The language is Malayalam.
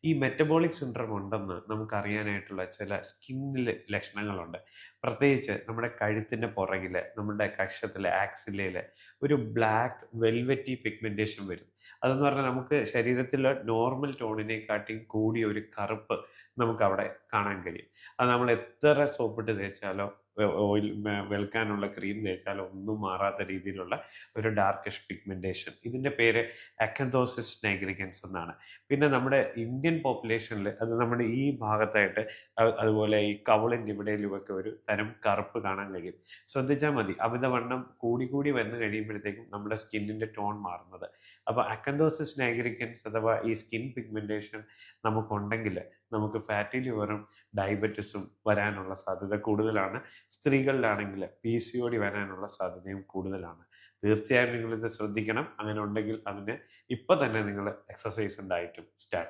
ഈ മെറ്റബോളിക് സിൻഡ്രോം ഉണ്ടെന്ന് നമുക്കറിയാനായിട്ടുള്ള ചില സ്കിന്നിൽ ലക്ഷണങ്ങളുണ്ട്. പ്രത്യേകിച്ച് നമ്മുടെ കഴുത്തിൻ്റെ പുറകില്, നമ്മുടെ കക്ഷത്തില്, ആക്സിലയില് ഒരു ബ്ലാക്ക് വെൽവെറ്റി പിഗ്മെന്റേഷൻ വരും. അതെന്ന് പറഞ്ഞാൽ നമുക്ക് ശരീരത്തിലെ നോർമൽ ടോണിനെക്കാട്ടിയും കൂടിയ ഒരു കറുപ്പ് നമുക്കവിടെ കാണാൻ കഴിയും. അത് നമ്മൾ എത്ര സോപ്പിട്ട് തേച്ചാലോ ഓയിൽ വെളുക്കാനുള്ള ക്രീം തേച്ചാലോ ഒന്നും മാറാത്ത രീതിയിലുള്ള ഒരു ഡാർക്കിഷ് പിഗ്മെന്റേഷൻ. ഇതിൻ്റെ പേര് അക്കന്തോസിസ് നൈഗ്രിക്കൻസ് എന്നാണ്. പിന്നെ നമ്മുടെ ഇന്ത്യൻ പോപ്പുലേഷനിൽ അത് നമ്മുടെ ഈ ഭാഗത്തായിട്ട് അതുപോലെ ഈ കവിളിൻ്റെ ഇവിടെയുമൊക്കെ ഒരു തരം കറുപ്പ് കാണാൻ കഴിയും. ശ്രദ്ധിച്ചാൽ മതി, അമിതവണ്ണം കൂടി കൂടി വന്നു കഴിയുമ്പോഴത്തേക്കും നമ്മുടെ സ്കിന്നിൻ്റെ ടോൺ മാറുന്നത്. അപ്പോൾ അക്കന്തോസിസ് നൈഗ്രിക്കൻസ് അഥവാ ഈ സ്കിൻ പിഗ്മെന്റേഷൻ നമുക്കുണ്ടെങ്കിൽ നമുക്ക് ഫാറ്റി ലിവറും ഡയബറ്റിസും വരാനുള്ള സാധ്യത കൂടുതലാണ്. സ്ത്രീകളിലാണെങ്കിൽ PCOD വരാനുള്ള സാധ്യതയും കൂടുതലാണ്. തീർച്ചയായും നിങ്ങളിത് ശ്രദ്ധിക്കണം. അങ്ങനെ ഉണ്ടെങ്കിൽ അതിന് ഇപ്പം തന്നെ നിങ്ങൾ എക്സസൈസും ഡയറ്റും സ്റ്റാർട്ട് ചെയ്യണം.